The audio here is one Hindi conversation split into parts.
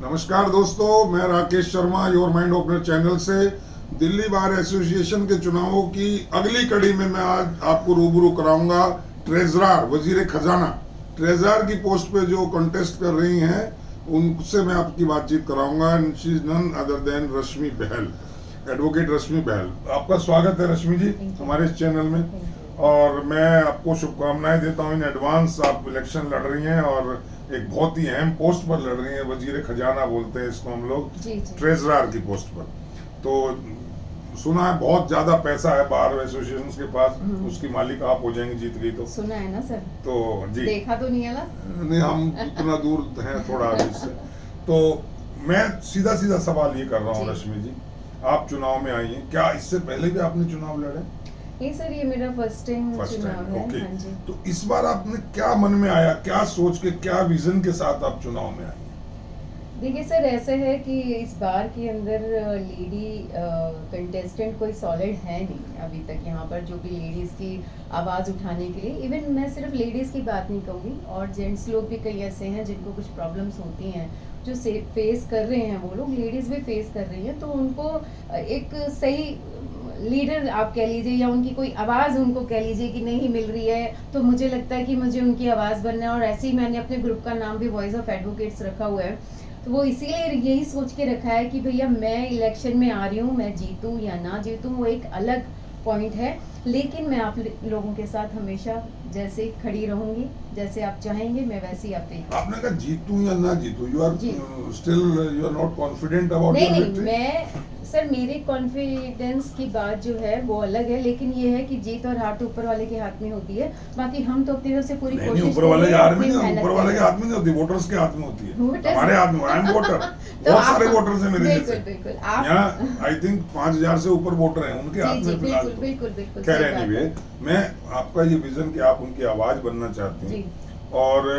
नमस्कार दोस्तों, मैं Rakesh Sharma your mind opener channel से दिल्ली बार एसोसिएशन के चुनावों की अगली कड़ी में मैं आज आपको रूबरू कराऊंगा ट्रेजरार वजीर खजाना ट्रेजरार की पोस्ट पे जो कंटेस्ट कर रही हैं उनसे मैं आपकी बातचीत कराऊंगा। She is none other than Rashmi Bahl, advocate Rashmi Bahl. आपका स्वागत है रश्मि जी हमारे इस चैनल में, और मैं आपको शुभकामनाएं देता हूं इन एडवांस। आप इलेक्शन लड़ रही हैं और एक बहुत ही अहम पोस्ट पर लड़ रही हैं, वजीर खजाना बोलते हैं इसको हम लोग, ट्रेजरार की पोस्ट पर। तो सुना है बहुत ज्यादा पैसा है बार एसोसिएशन के पास, उसकी मालिक आप हो जाएंगी जीत गई तो। सुना है ना सर? तो जी देखा तो नहीं है ना? नहीं, हम इतना दूर हैं थोड़ा इससे। तो मैं सीधा सीधा सवाल ये कर रहा हूँ रश्मि जी, आप चुनाव में आई हैं, क्या इससे पहले भी आपने चुनाव लड़े? नहीं सर, ये मेरा फर्स्ट टाइम चुनाव है। ओके। हाँ जी। तो इस बार आपने क्या मन में आया, क्या सोच के, क्या विजन के साथ आप चुनाव में आई? देखिए सर, ऐसा है कि इस बार के अंदर लेडी कंटेस्टेंट कोई सॉलिड है नहीं अभी तक यहाँ पर, जो भी लेडीज़ की आवाज़ उठाने के लिए। इवन मैं सिर्फ लेडीज़ की बात नहीं कहूँगी, और जेंट्स लोग भी कई ऐसे हैं जिनको कुछ प्रॉब्लम्स होती हैं जो फेस कर रहे हैं, वो लोग लेडीज़ भी फेस कर रही हैं। तो उनको एक सही लीडर आप कह लीजिए, या उनकी कोई आवाज़ उनको कह लीजिए कि नहीं मिल रही है, तो मुझे लगता है कि मुझे उनकी आवाज़ बनना है। और ऐसे ही मैंने अपने ग्रुप का नाम भी वॉइस ऑफ एडवोकेट्स रखा हुआ है। तो वो इसीलिए यही सोच के रखा है कि भैया मैं इलेक्शन में आ रही हूँ, मैं जीतूँ या ना जीतूँ वो एक अलग पॉइंट है, लेकिन मैं आप लोगों के साथ हमेशा जैसे खड़ी रहूंगी, जैसे आप चाहेंगे मैं वैसे ही आपने कहा जीतूं या ना जीतूं, you are still you are not confident about your victory? मैं सर, मेरी कॉन्फिडेंस की बात जो है वो अलग है, लेकिन ये है कि जीत और हार तो ऊपर वाले के हाथ में होती है। बाकी हम तो अपनी तरफ से पूरी कोशिश ऊपर वाले के हाथ में नहीं, ऊपर वाले के हाथ में नहीं होती, वोटर्स के हाथ में होती है, हमारे हाथ में। आई एम वोटर, बहुत सारे वोटर्स हैं मेरे जैसे। बिल्कुल यहाँ आई थिंक 5000 से ऊपर वोटर हैं, उनके हाथ में फिलहाल। बिल्कुल कह रहे नहीं, मैं आपका ये विजन कि आप उनकी आवाज बनना चाहती हैं, और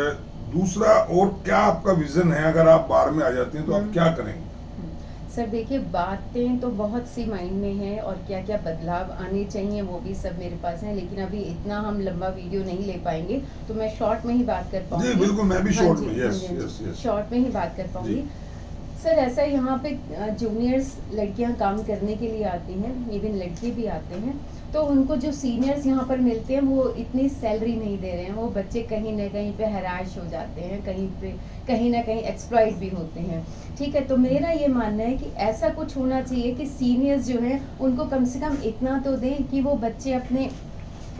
दूसरा और क्या आपका विजन है, अगर आप बार में आ जाती हैं तो आप क्या करेंगे? सर देखिए, बातें तो बहुत सी माइंड में हैं, और क्या क्या बदलाव आने चाहिए वो भी सब मेरे पास है, लेकिन अभी इतना हम लंबा वीडियो नहीं ले पाएंगे, तो मैं शॉर्ट में ही बात कर पाऊंगी। जी बिल्कुल, मैं भी शॉर्ट में, यस शॉर्ट में ही बात कर पाऊंगी। सर ऐसा यहाँ पे जूनियर्स लड़कियाँ काम करने के लिए आती हैं, इवन लड़के भी आते हैं, तो उनको जो सीनियर्स यहाँ पर मिलते हैं वो इतनी सैलरी नहीं दे रहे हैं। वो बच्चे कहीं ना कहीं पे हराश हो जाते हैं, कहीं ना कहीं एक्सप्लॉइट भी होते हैं। ठीक है, तो मेरा ये मानना है कि ऐसा कुछ होना चाहिए कि सीनियर्स जो हैं उनको कम से कम इतना तो दें कि वो बच्चे अपने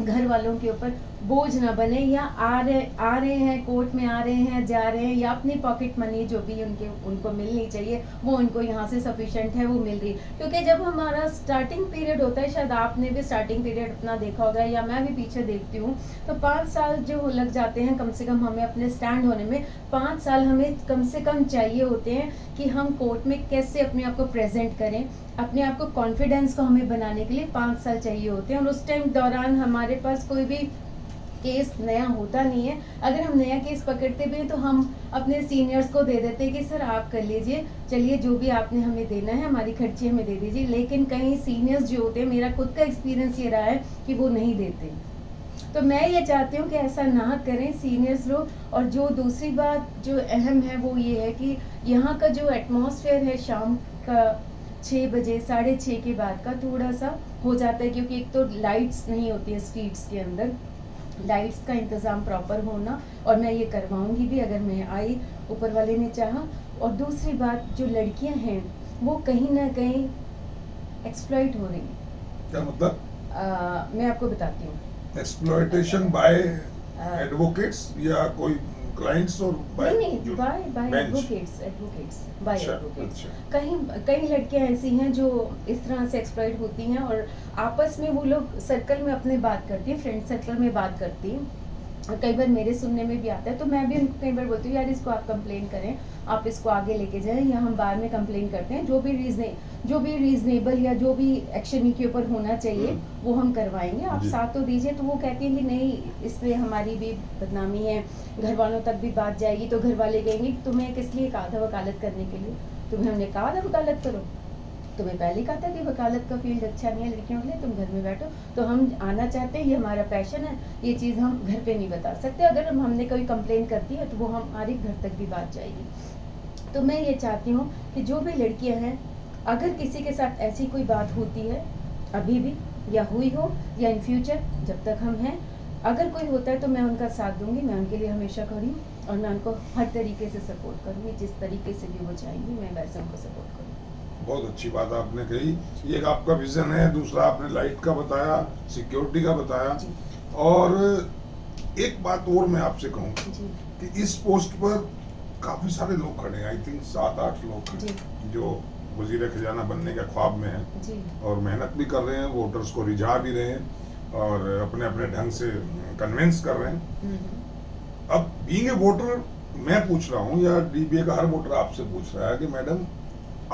घर वालों के ऊपर बोझ ना बने, या आ रहे हैं कोर्ट में, आ रहे हैं जा रहे हैं, या अपनी पॉकेट मनी जो भी उनको मिलनी चाहिए वो उनको यहाँ से सफिशिएंट है, वो मिल रही। क्योंकि जब हमारा स्टार्टिंग पीरियड होता है, शायद आपने भी स्टार्टिंग पीरियड अपना देखा होगा, या मैं भी पीछे देखती हूँ, तो 5 साल जो लग जाते हैं कम से कम हमें अपने स्टैंड होने में। 5 साल हमें कम से कम चाहिए होते हैं कि हम कोर्ट में कैसे अपने आप को प्रेजेंट करें, अपने आप को कॉन्फिडेंस को हमें बनाने के लिए 5 साल चाहिए होते हैं। और उस टाइम दौरान हमारे पास कोई भी केस नया होता नहीं है। अगर हम नया केस पकड़ते भी हैं तो हम अपने सीनियर्स को दे देते हैं कि सर आप कर लीजिए, चलिए जो भी आपने हमें देना है हमारी खर्चे हमें दे दीजिए। लेकिन कहीं सीनियर्स जो होते हैं, मेरा खुद का एक्सपीरियंस ये रहा है कि वो नहीं देते। तो मैं ये चाहती हूँ कि ऐसा ना करें सीनियर्स लोग। और जो दूसरी बात जो अहम है वो ये है कि यहाँ का जो एटमॉस्फेयर है शाम का 6 बजे 6:30 के बाद का थोड़ा सा हो जाता है, क्योंकि एक तो लाइट्स नहीं होती है स्ट्रीट्स के अंदर, लाइट्स का इंतज़ाम प्रॉपर होना, और मैं ये करवाऊंगी भी अगर मैं आई, ऊपर वाले ने चाहा। और दूसरी बात, जो लड़कियां हैं वो कहीं ना कहीं एक्सप्लॉइट हो रही हैं। क्या मतलब? मैं आपको बताती हूँ। एक्सप्लॉइटेशन बाय एडवोकेट्स या कोई क्लाइंट्स, और बाय एडवोकेट्स कई लड़कियां ऐसी हैं जो इस तरह से एक्सप्लॉइट होती हैं, और आपस में वो लोग सर्कल में अपने बात करती हैं, फ्रेंड सर्कल में बात करती हैं, और कई बार मेरे सुनने में भी आता है। तो मैं भी उनको कई बार बोलती हूँ यार इसको आप कंप्लेन करें, आप इसको आगे लेके जाएं, या हम बार में कंप्लेन करते हैं, जो भी रीजनेबल या जो भी एक्शन के ऊपर होना चाहिए वो हम करवाएंगे, आप साथ तो दीजिए। तो वो कहती हैं कि नहीं, इसमें हमारी भी बदनामी है, घर वालों तक भी बात जाएगी, तो घर वाले कहेंगे तुम्हें किस लिए कहा था वकालत करने के लिए, तुम्हें हमने कहा था वकालत करो, तुम्हें पहले कहा था कि वकालत का फील्ड अच्छा नहीं है लड़कियों के लिए, तुम घर में बैठो। तो हम आना चाहते हैं, ये हमारा पैशन है, ये चीज़ हम घर पे नहीं बता सकते। अगर हमने कोई कंप्लेन कर दी है तो वो हमारे घर तक भी बात जाएगी। तो मैं ये चाहती हूँ कि जो भी लड़कियां हैं, अगर किसी के साथ ऐसी कोई बात होती है अभी भी या हुई हो या इन फ्यूचर जब तक हम हैं, अगर कोई होता है तो मैं उनका साथ दूंगी, मैं उनके लिए हमेशा खड़ी हूँ और मैं उनको हर तरीके से सपोर्ट करूँगी, जिस तरीके से भी वो चाहेंगी मैं वैसे उनको सपोर्ट करूँगी। बहुत अच्छी बात आपने कही। ये एक आपका विजन है, दूसरा आपने लाइट का बताया, सिक्योरिटी का बताया, जी और एक बात और मैं आपसे कहूँ जी कि इस पोस्ट पर काफी सारे लोग खड़े हैं, आई थिंक 7-8 लोग खड़े जी हैं, जो वजीर खजाना बनने के ख्वाब में हैं जी और मेहनत भी कर रहे हैं, वोटर्स को रिझा भी रहे हैं और अपने अपने ढंग से कन्विंस कर रहे हैं। हम्म। अब बीइंग ए वोटर मैं पूछ रहा हूँ, या डीबीए का हर वोटर आपसे पूछ रहा है कि मैडम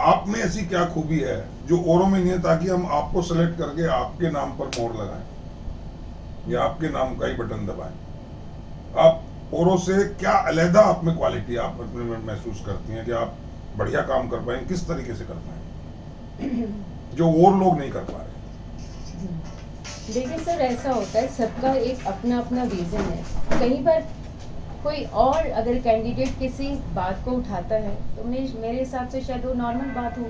आप में ऐसी क्या खूबी है जो औरों में नहीं है, ताकि हम आपको सेलेक्ट करके आपके नाम पर मोहर लगाएं या आपके नाम का ही बटन दबाएं। आप औरों से क्या अलहदा आप में क्वालिटी आप अपने में महसूस करती हैं कि आप बढ़िया काम कर पाएं, किस तरीके से कर पाएं जो और लोग नहीं कर पा रहे? देखिए सर, ऐसा होता है, सबका एक अपना अपना रीज़न है। कई बार कोई और अगर कैंडिडेट किसी बात को उठाता है तो मेरे हिसाब से शायद वो नॉर्मल बात हो,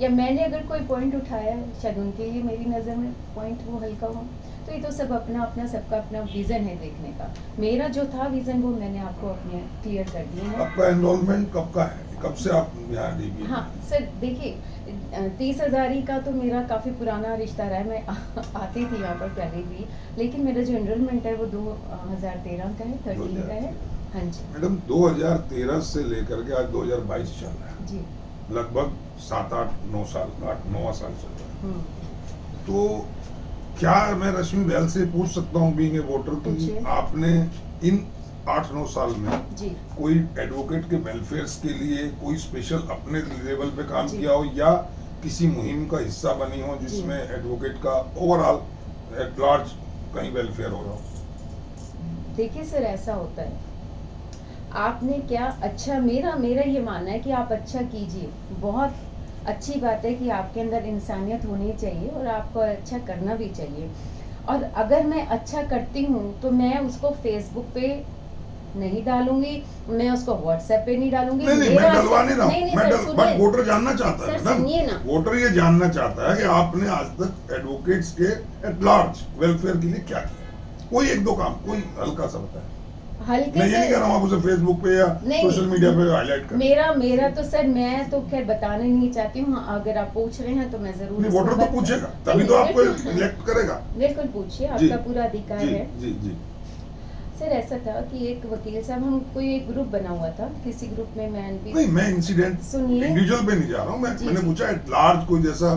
या मैंने अगर कोई पॉइंट उठाया है शायद उनके लिए मेरी नज़र में पॉइंट वो हल्का हो। तो ये तो सब अपना अपना सबका अपना विज़न है देखने का। मेरा जो था विज़न वो मैंने आपको अपने क्लियर कर दिया है। आपका एनरोलमेंट कब का है, कब से आप यहाँ डीबीए? हाँ सर, देखिए 30,000 का तो मेरा काफ़ी पुराना रिश्ता रहा है। मैं आती थी यहाँ पर पहले भी, लेकिन मेरा जो एनरोलमेंट है वो 2013 का है, 13 का है। हाँ जी मैडम 2013 से लेकर के आज 2022 चल रहा है, जी। लगभग 7-8-9 साल, 8-9 साल चल रहा है। हम्म। तो क्या मैं रश्मि बहल से पूछ सकता हूँ, बीइंग ए वोटर, कि पूछिए। आपने इन 8-9 साल में जी कोई एडवोकेट के वेलफेयर्स के लिए कोई स्पेशल अपने लेवल पे काम जी। किया हो, या किसी मुहिम का हिस्सा बनी हो जिसमें एडवोकेट का ओवरऑल एट लार्ज कहीं वेलफेयर हो रहा हो? देखिए सर, ऐसा होता है, आपने क्या अच्छा, मेरा ये मानना है कि आप अच्छा कीजिए। बहुत अच्छी बात है कि आपके अंदर इंसानियत होनी चाहिए और आपको अच्छा करना भी चाहिए। और अगर मैं अच्छा करती हूँ तो मैं उसको फेसबुक पे नहीं डालूंगी, मैं उसको व्हाट्सएप पे नहीं डालूंगी। नहीं, मैं मेरा डलवा नहीं रहा नहीं, हूँ, नहीं, सर, बट सुनिए। वोटर जानना चाहता है सर, मैडम, सुनिए ना। वोटर ये जानना चाहता है कि आपने आज तक एडवोकेट्स के एट लार्ज वेलफेयर के लिए क्या किया। कोई 1-2 काम, कोई हल्का सा बताए। हल्के मैं ये नहीं से कह रहा हूँ आप उसे फेसबुक पे या नहीं, सोशल मीडिया पे हाईलाइट करें। मेरा तो सर, मैं तो खैर बताना नहीं चाहती हूँ। हाँ, अगर आप पूछ रहे हैं तो मैं जरूर नहीं, इसको वोटर तो बता- पूछेगा, नहीं, तभी तो आपको बिल्कुल- इलेक्ट करेगा। बिल्कुल पूछिए, जी, आपका पूरा अधिकार जी, है। जी जी। सर, ऐसा था कि एक वकील साहब, हम कोई एक ग्रुप बना हुआ था, किसी ग्रुप में मैं भी नहीं, मैं इंसिडेंट सुनिए। इंडिविजुअल पे नहीं जा रहा हूँ, मैंने जी। पूछा एट लार्ज कोई, जैसा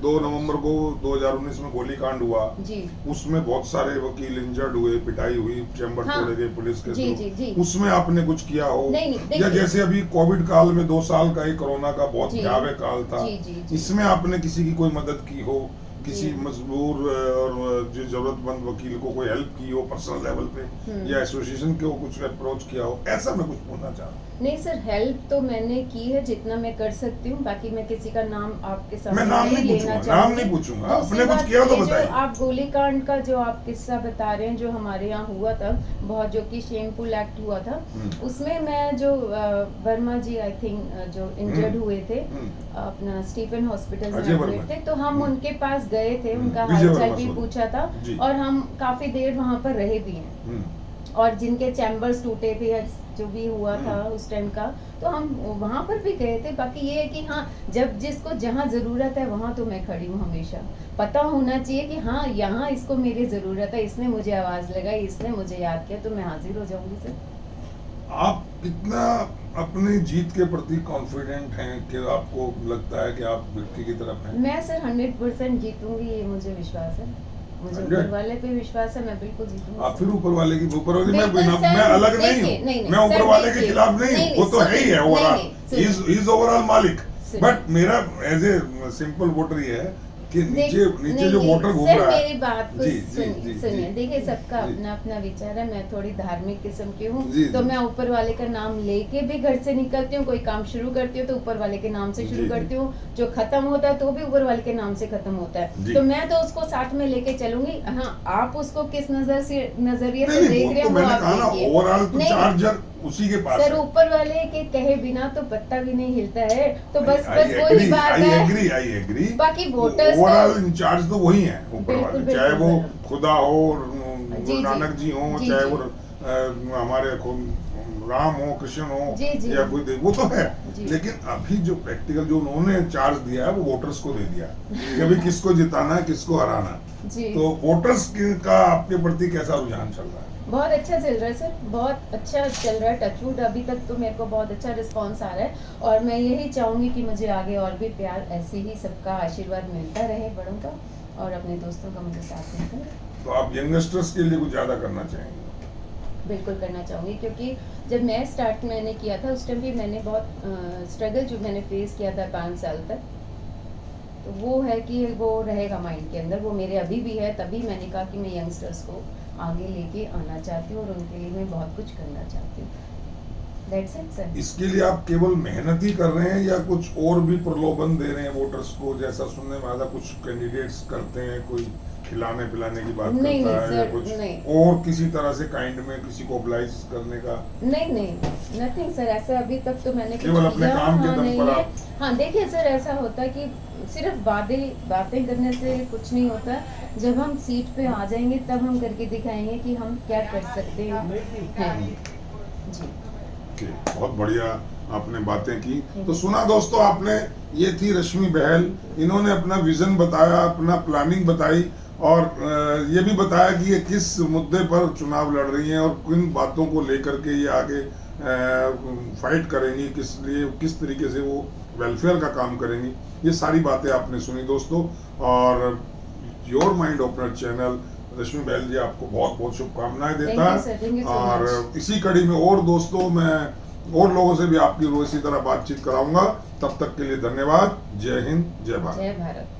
2 नवंबर को 2019 में गोलीकांड हुआ, जी उसमें बहुत सारे वकील इंजर्ड हुए, पिटाई हुई, चैम्बर हाँ। तोड़े गए पुलिस के जी, थ्रू, जी, जी। उसमें आपने कुछ किया हो? नहीं, या देखिए। जैसे अभी कोविड काल में 2 साल का ही कोरोना का बहुत जी। भयावह काल था, जी, जी, जी। इसमें आपने किसी की कोई मदद की हो, किसी जी। मजबूर और जो जरूरतमंद वकील को कोई हेल्प की हो पर्सनल लेवल पे, या एसोसिएशन को कुछ अप्रोच किया हो, ऐसा मैं कुछ पूछना चाह रहा हूँ। नहीं सर, हेल्प तो मैंने की है जितना मैं कर सकती हूँ। बाकी मैं किसी का नाम आपके मैं सामने नाम नहीं लेना पूछूंगा, नाम चाहूंगी। नहीं पूछूंगा, दूसरी आपने कुछ बात, किया तो ये जो बताइए। आप गोलीकांड का जो आप किस्सा बता रहे हैं, जो हमारे यहाँ हुआ था, बहुत जो कि शेमफुल एक्ट हुआ था, उसमें मैं जो वर्मा जी, आई थिंक जो इंजर्ड हुए थे, अपना स्टीफन हॉस्पिटल में अजय वर्मा। एडमिट थे, तो हम उनके पास गए थे, उनका विजय हालचाल वर्मा, भी sorry। पूछा था, जी। और हम काफी देर वहाँ पर रहे भी हैं। और जिनके चैम्बर्स टूटे थे या जो भी हुआ था उस टाइम का, तो हम वहाँ पर भी गए थे। बाकी ये है कि हाँ, जब जिसको जहाँ ज़रूरत है वहाँ तो मैं खड़ी हूँ हमेशा। पता होना चाहिए कि हाँ, यहाँ इसको मेरी ज़रूरत है, इसने मुझे आवाज़ लगाई, इसने मुझे याद किया, तो मैं हाजिर हो जाऊंगी सर। आप कितना अपनी जीत के प्रति कॉन्फिडेंट हैं कि आपको लगता है कि आप व्यक्ति की तरफ हैं? मैं सर 100% जीतूंगी, ये मुझे विश्वास है। मुझे 100? ऊपर वाले पे विश्वास है, मैं बिल्कुल जीतूंगी। आप फिर ऊपर वाले बिल्कुल सर, मैं अलग नहीं देखिए, हूँ, नहीं, मैं सर, ऊपर वाले के देखिए, खिलाफ नहीं हूँ, वो तो है ही है नहीं, ओवरऑल, नहीं, सुनिए। इज ओवरऑल मालिक। सुनिए। बट मेरा एज ए सिंपल वोटर ये है कि नीचे नहीं, जो वोटर घूम सर, रहा है। मेरी बात को जी, जी, सुनिए, जी, सुनिए। जी। देखिए, सबका जी। अपना अपना विचार है। मैं थोड़ी धार्मिक किस्म की हूँ, जी, तो जी। मैं ऊपर वाले का नाम लेके भी घर से निकलती हूँ। कोई काम शुरू करती हूँ तो ऊपर वाले के नाम से जी, शुरू जी। करती हूँ, जो खत्म होता है तो भी ऊपर वाले के नाम से खत्म होता है। जी। तो मैं तो उसको साथ में लेके चलूंगी। हाँ, आप उसको किस नजरिए से नहीं, देख वो रहे तो हैं, वो मैंने आप कहा ना, देखिए। ओवरऑल तो नहीं, चार्जर उसी के पास सर है। ऊपर वाले के कहे बिना तो पत्ता भी नहीं हिलता है, तो बस I वही agree, बात I है। agree, I agree। बाकी वोटर्स ओवरऑल इंचार्ज तो वही है ऊपर बिल्कुल, वाले, बिल्कुल, चाहे वो बिल्कुल। खुदा हो, जी, गुरु नानक जी हो, जी, चाहे जी। वो हमारे राम हो, कृष्ण हो, जी, जी। या कोई वो तो है। जी। लेकिन अभी जो प्रैक्टिकल जो उन्होंने चार्ज दिया है वो वोटर्स को दे दिया कि अभी किसको जिताना है, किसको हराना है। जी। तो वोटर्स का आपके प्रति कैसा रुझान चल रहा है? बहुत अच्छा चल रहा है सर, बहुत अच्छा चल रहा है। टचवुड अभी तक तो मेरे को बहुत अच्छा रिस्पांस आ रहा है, और मैं यही चाहूंगी कि मुझे आगे और भी प्यार, ऐसे ही सबका आशीर्वाद मिलता रहे, बड़ों का और अपने दोस्तों का मुझे साथ मिलता रहे। तो आप यंगस्टर्स के लिए कुछ ज्यादा करना चाहेंगे? बिल्कुल करना चाहूँगी, क्योंकि जब मैं स्टार्ट मैंने किया था उस टाइम भी मैंने बहुत स्ट्रगल जो मैंने फेस किया था 5 साल तक, तो वो है कि वो रहेगा माइंड के अंदर, वो मेरे अभी भी है। तभी मैंने कहा कि मैं यंगस्टर्स को आगे लेके आना चाहती हूँ और उनके लिए मैं बहुत कुछ करना चाहती हूँ। That's it sir. इसके लिए आप केवल मेहनत ही कर रहे हैं या कुछ और भी प्रलोभन दे रहे हैं वोटर्स को? जैसा सुनने में आता, कुछ कैंडिडेट्स करते हैं, कोई खिलाने पिलाने की बात नहीं, करता नहीं, है, या सर, कुछ नहीं। और किसी तरह से काइंड में किसी को ऑब्लाइज करने का? नहीं नहीं, नथिंग सर, ऐसा अभी तक तो मैंने कुछ केवल अपने किया काम के दम नहीं पर है। आप? हाँ देखिए सर, ऐसा होता है कि सिर्फ बातें करने से कुछ नहीं होता। जब हम सीट पे आ जाएंगे तब हम करके दिखाएंगे कि हम क्या कर सकते हैं। जी। ठीक, बहुत बढ़िया आपने बातें की। तो सुना दोस्तों आपने, ये थी रश्मि बहल। इन्होंने अपना विजन बताया, अपना प्लानिंग बताई, और ये भी बताया कि ये किस मुद्दे पर चुनाव लड़ रही हैं और किन बातों को लेकर के ये आगे फाइट करेंगी, किस तरीके से वो वेलफेयर का काम करेंगी। ये सारी बातें आपने सुनी दोस्तों। और योर माइंड ओपनर चैनल, रश्मि बहल जी आपको बहुत बहुत शुभकामनाएं देता है। और इसी कड़ी में और दोस्तों, मैं और लोगों से भी आपकी इसी तरह बातचीत कराऊंगा। तब तक के लिए धन्यवाद। जय हिंद, जय भारत। जय भारत।